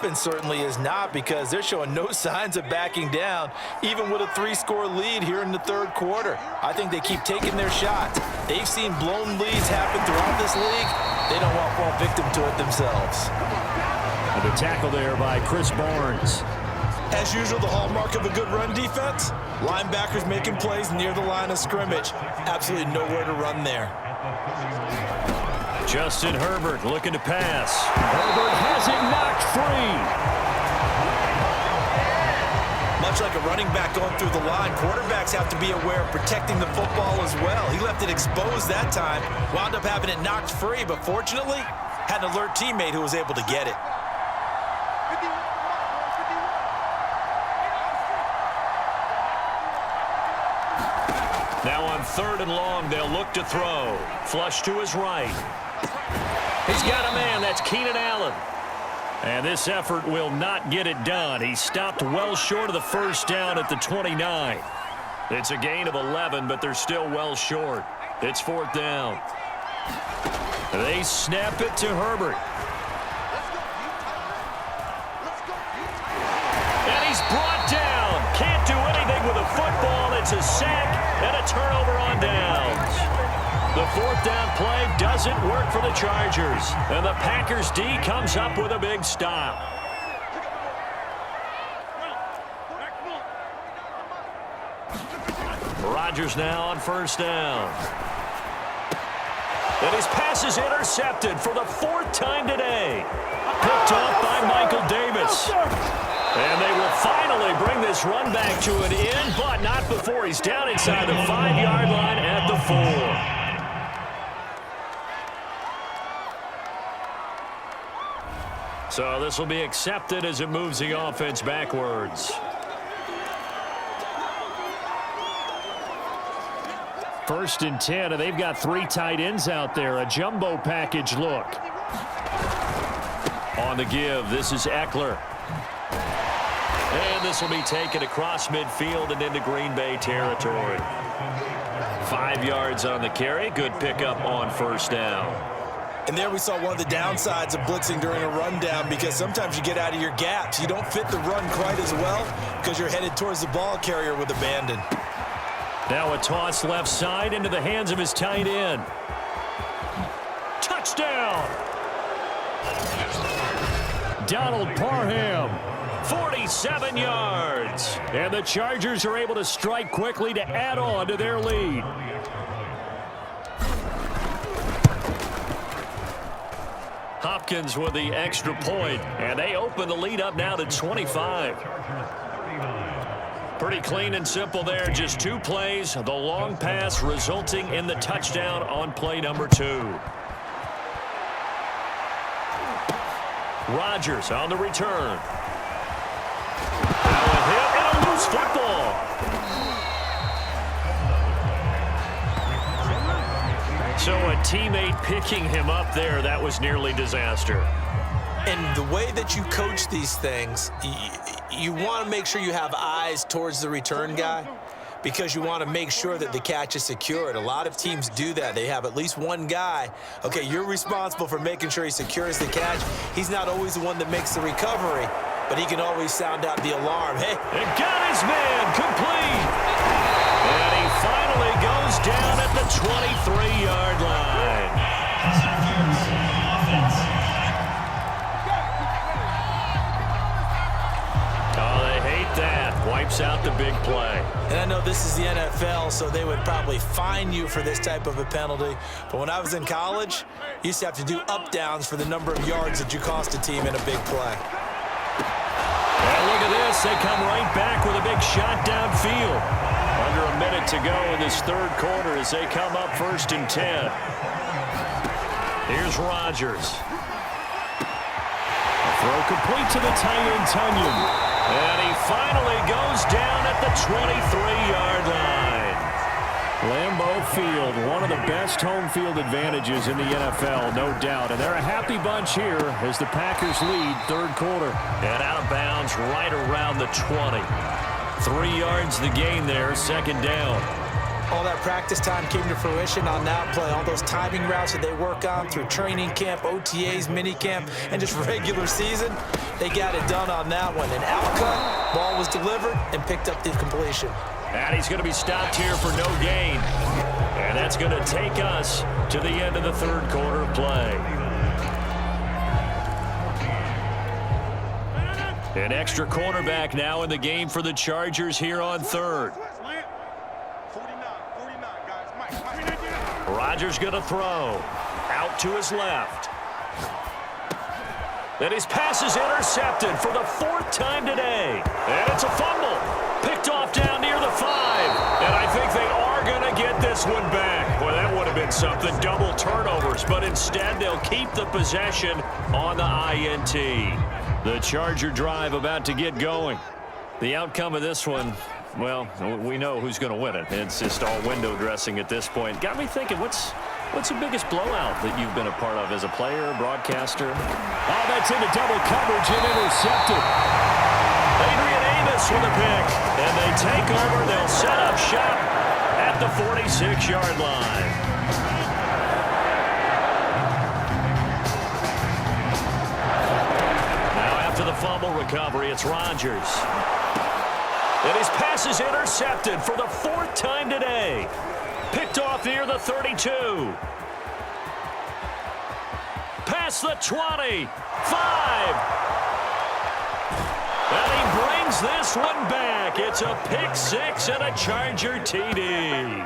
And certainly is not, because they're showing no signs of backing down, even with a 3-score lead here in the third quarter. I think they keep taking their shots. They've seen blown leads happen throughout this league. They don't want to fall victim to it themselves. And the tackle there by Chris Barnes. As usual, the hallmark of a good run defense, linebackers making plays near the line of scrimmage. Absolutely nowhere to run there. Justin Herbert looking to pass. Herbert has it knocked free. Much like a running back going through the line, quarterbacks have to be aware of protecting the football as well. He left it exposed that time, wound up having it knocked free, but fortunately, had an alert teammate who was able to get it. Now on 3rd and long, they'll look to throw. Flush to his right. He's got a man. That's Keenan Allen. And this effort will not get it done. He stopped well short of the first down at the 29. It's a gain of 11, but they're still well short. It's 4th down. They snap it to Herbert. And he's brought down. Can't do anything with a football. It's a sack and a turnover on downs. The 4th down play doesn't work for the Chargers. And the Packers D comes up with a big stop. Rodgers now on 1st down. And his pass is intercepted for the 4th time today. Picked off by Michael Davis. And they will finally bring this run back to an end, but not before he's down inside the 5-yard line at the 4. So this will be accepted as it moves the offense backwards. 1st and 10, and they've got 3 tight ends out there. A jumbo package look. On the give, this is Eckler. And this will be taken across midfield and into Green Bay territory. 5 yards on the carry. Good pickup on 1st down. And there we saw one of the downsides of blitzing during a rundown, because sometimes you get out of your gaps. You don't fit the run quite as well because you're headed towards the ball carrier with abandon. Now a toss left side into the hands of his tight end. Touchdown! Donald Parham, 47 yards. And the Chargers are able to strike quickly to add on to their lead. Hopkins with the extra point, and they open the lead up now to 25. Pretty clean and simple there. Just 2 plays. The long pass resulting in the touchdown on play number 2. Rodgers on the return. Now a hit and a loose football. So a teammate picking him up there, that was nearly disaster. And the way that you coach these things, you want to make sure you have eyes towards the return guy, because you want to make sure that the catch is secured. A lot of teams do that. They have at least one guy. Okay, you're responsible for making sure he secures the catch. He's not always the one that makes the recovery, but he can always sound out the alarm. Hey, it got his man complete. And he finally goes down at the 23-yard line. Wipes out the big play. And I know this is the NFL, so they would probably fine you for this type of a penalty. But when I was in college, you used to have to do up-downs for the number of yards that you cost a team in a big play. And look at this. They come right back with a big shot downfield. Under a minute to go in this 3rd quarter as they come up 1st and 10. Here's Rodgers. A throw complete to the tight end, Tunyon. And he finally goes down at the 23-yard line. Lambeau Field, one of the best home field advantages in the NFL, no doubt. And they're a happy bunch here as the Packers lead 3rd quarter. And out of bounds right around the 20. 3 yards the gain there, 2nd down. All that practice time came to fruition on that play. All those timing routes that they work on through training camp, OTAs, mini camp, and just regular season, they got it done on that one. An outcut, ball was delivered, and picked up the completion. And he's going to be stopped here for no gain. And that's going to take us to the end of the third quarter of play. An extra cornerback now in the game for the Chargers here on third. Rodgers going to throw. Out to his left. And his pass is intercepted for the fourth time today. And it's a fumble. Picked off down near the 5. And I think they are going to get this one back. Well, that would have been something. Double turnovers. But instead, they'll keep the possession on the INT. The Charger drive about to get going. The outcome of this one, well, we know who's going to win it. It's just all window dressing at this point. Got me thinking, what's the biggest blowout that you've been a part of as a player, broadcaster? Oh, that's into double coverage and intercepted. Adrian Amos with a pick. And they take over. They'll set up shop at the 46-yard line. The fumble recovery, it's Rodgers. And his pass is intercepted for the fourth time today. Picked off near the 32. Past the 20. 5. And he brings this one back. It's a pick six and a Charger TD.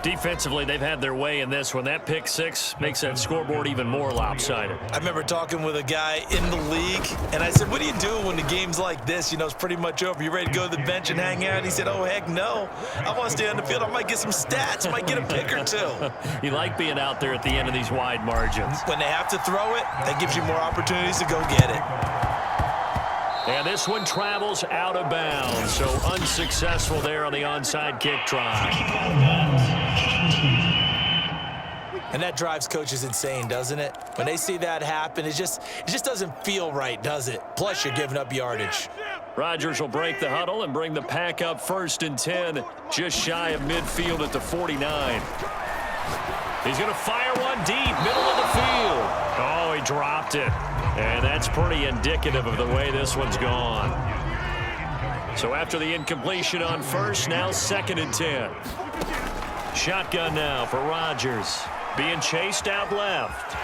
Defensively, they've had their way in this one. That pick six makes that scoreboard even more lopsided. I remember talking with a guy in the league, and I said, what do you do when the game's like this? You know, it's pretty much over. You ready to go to the bench and hang out? He said, oh, heck no. I want to stay on the field. I might get some stats. I might get a pick or two. You like being out there at the end of these wide margins. When they have to throw it, that gives you more opportunities to go get it. And this one travels out of bounds, so unsuccessful there on the onside kick try. And that drives coaches insane, doesn't it? When they see that happen, it just doesn't feel right, does it? Plus, you're giving up yardage. Rodgers will break the huddle and bring the pack up 1st and 10, just shy of midfield at the 49. He's going to fire one deep, middle of the field. Oh, he dropped it. And that's pretty indicative of the way this one's gone. So after the incompletion on first, now 2nd and 10. Shotgun now for Rodgers. Being chased out left.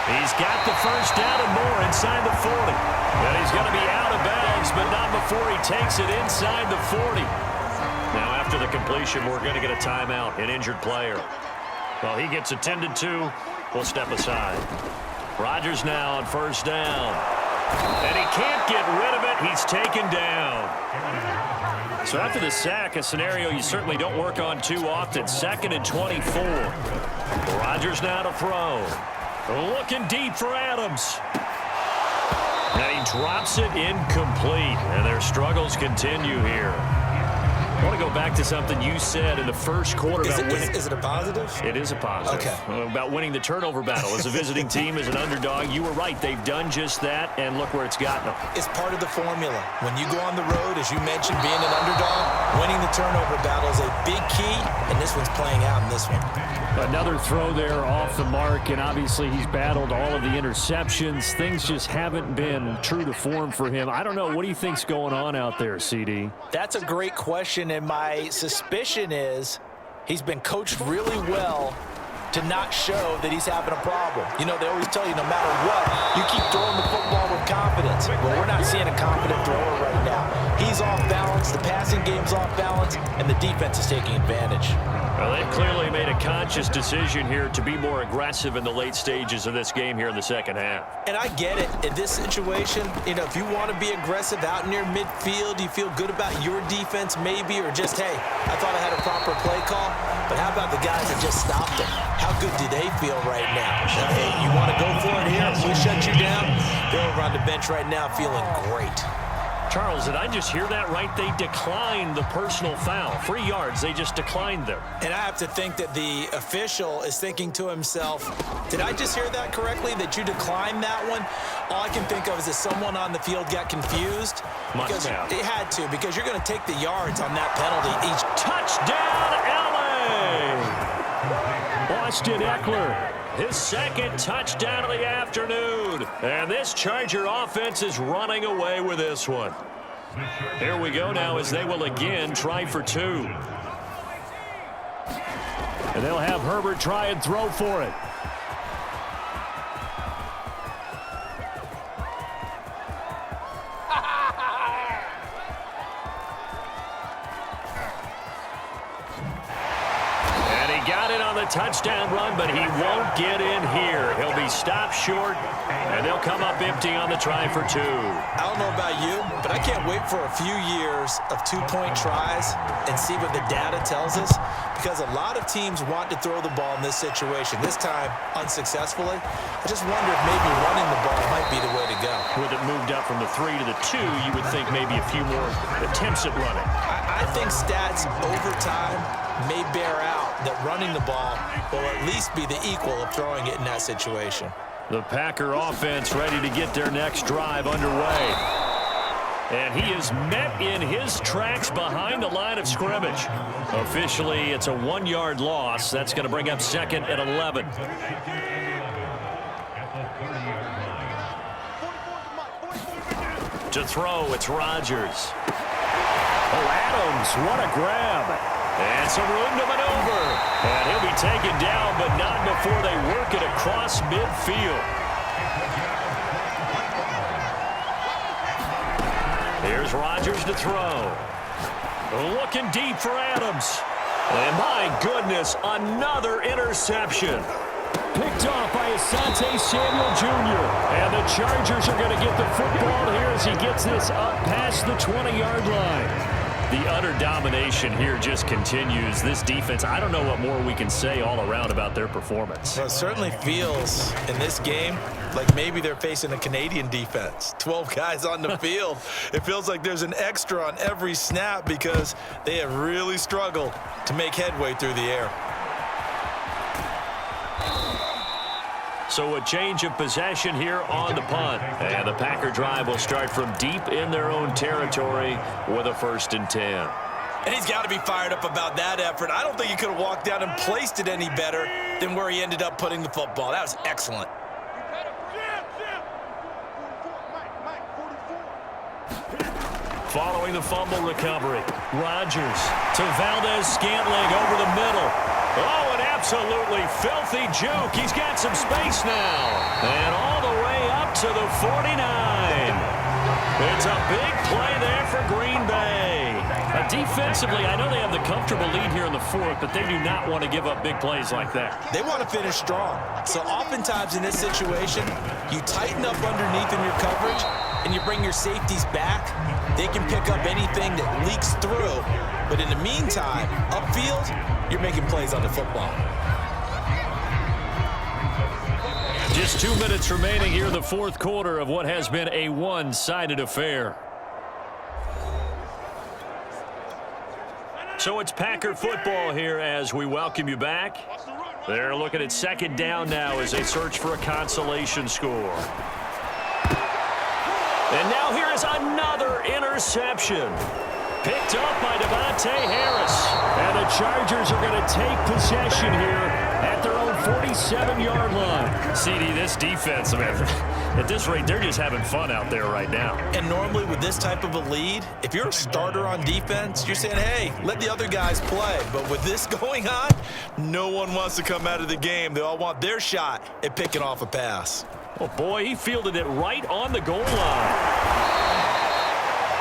He's got the first down and more inside the 40. And he's going to be out of bounds, but not before he takes it inside the 40. Now after the completion, we're going to get a timeout, an injured player. Well, he gets attended to. We'll step aside. Rodgers now on 1st down. And he can't get rid of it. He's taken down. So after the sack, a scenario you certainly don't work on too often. 2nd and 24. Rodgers now to throw. Looking deep for Adams. And he drops it incomplete. And their struggles continue here. I want to go back to something you said in the first quarter about winning. Is it a positive? It is a positive. Okay. About winning the turnover battle. As a visiting team, as an underdog, you were right. They've done just that, and look where it's gotten them. It's part of the formula. When you go on the road, as you mentioned, being an underdog, winning the turnover battle is a big key, and this one's playing out in this one. Another throw there off the mark, and obviously he's battled all of the interceptions. Things just haven't been true to form for him. I don't know. What do you think's going on out there, CD? That's a great question, and my suspicion is he's been coached really well to not show that he's having a problem. You know, they always tell you no matter what, you keep throwing the football with confidence. Well, we're not seeing a confident thrower right now. He's off balance, the passing game's off balance, and the defense is taking advantage. Well, they've clearly made a conscious decision here to be more aggressive in the late stages of this game here in the second half. And I get it. In this situation, you know, if you want to be aggressive out near midfield, you feel good about your defense maybe, or just, hey, I thought I had a proper play call, but how about the guys that just stopped them? How good do they feel right now? Hey, you want to go for it here? We shut you down? They're over on the bench right now feeling great. Charles, did I just hear that right? They declined the personal foul. 3 yards, they just declined them. And I have to think that the official is thinking to himself, did I just hear that correctly, that you declined that one? All I can think of is that someone on the field got confused. Must have. It had to, because you're going to take the yards on that penalty each. Touchdown, L.A. Austin Eckler. His second touchdown of the afternoon. And this Charger offense is running away with this one. Here we go now as they will again try for 2. And they'll have Herbert try and throw for it. Touchdown run, but he won't get in here. He'll be stopped short, and they'll come up empty on the try for 2. I don't know about you, but I can't wait for a few years of 2-point tries and see what the data tells us, because a lot of teams want to throw the ball in this situation, this time unsuccessfully. I just wonder if maybe running the ball might be the way to go. With it moved up from the 3 to the 2, you would think maybe a few more attempts at running. I think stats over time may bear out that running the ball will at least be the equal of throwing it in that situation. The Packer offense ready to get their next drive underway. And he is met in his tracks behind the line of scrimmage. Officially, it's a 1-yard loss. That's going to bring up 2nd and 11. To throw, it's Rodgers. Oh, Adams, what a grab. And some room to maneuver. And he'll be taken down, but not before they work it across midfield. Here's Rodgers to throw. Looking deep for Adams. And my goodness, another interception. Picked off by Asante Samuel Jr. And the Chargers are going to get the football here as he gets this up past the 20-yard line. The utter domination here just continues. This defense, I don't know what more we can say all around about their performance. Well, it certainly feels in this game like maybe they're facing a Canadian defense. 12 guys on the field. It feels like there's an extra on every snap because they have really struggled to make headway through the air. So a change of possession here on the punt. And the Packer drive will start from deep in their own territory with a 1st and 10. And he's got to be fired up about that effort. I don't think he could have walked down and placed it any better than where he ended up putting the football. That was excellent. Following the fumble recovery, Rodgers to Valdez-Scantling over the middle. Oh, an absolutely filthy juke. He's got some space now. And all the way up to the 49. It's a big play there for Green Bay. Defensively, I know they have the comfortable lead here in the 4th, but they do not want to give up big plays like that. They want to finish strong. So oftentimes in this situation, you tighten up underneath in your coverage, and you bring your safeties back. They can pick up anything that leaks through. But in the meantime, upfield, you're making plays on the football. Just 2 minutes remaining here in the 4th quarter of what has been a one-sided affair. So it's Packer football here as we welcome you back. They're looking at 2nd down now as they search for a consolation score. And now here is another interception. Picked up by Devontae Harris. And the Chargers are going to take possession here at their own 47-yard line. CD, this defense, man, at this rate, they're just having fun out there right now. And normally with this type of a lead, if you're a starter on defense, you're saying, hey, let the other guys play. But with this going on, no one wants to come out of the game. They all want their shot at picking off a pass. Oh, boy, he fielded it right on the goal line.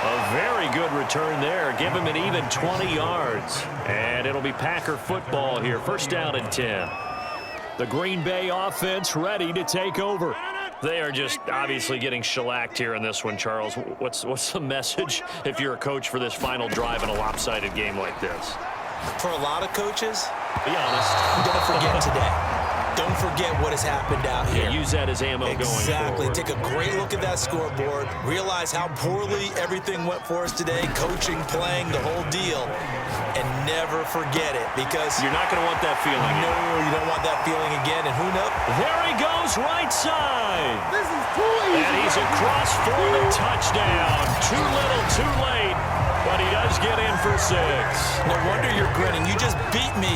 A very good return there. Give him an even 20 yards. And it'll be Packer football here. 1st down and 10. The Green Bay offense ready to take over. They are just obviously getting shellacked here in this one, Charles. What's the message if you're a coach for this final drive in a lopsided game like this? For a lot of coaches, be honest, don't forget today. don't forget what has happened out here. Yeah, use that as ammo going forward. Exactly. Take a great look at that scoreboard. Realize how poorly everything went for us today, coaching, playing, the whole deal. And never forget it, because you're not going to want that feeling. No, you don't want that feeling again. And who knows? There he goes, right side. This is too easy. And he's across for the touchdown. Too little, too late. But he does get in for 6. No wonder you're grinning. You just beat me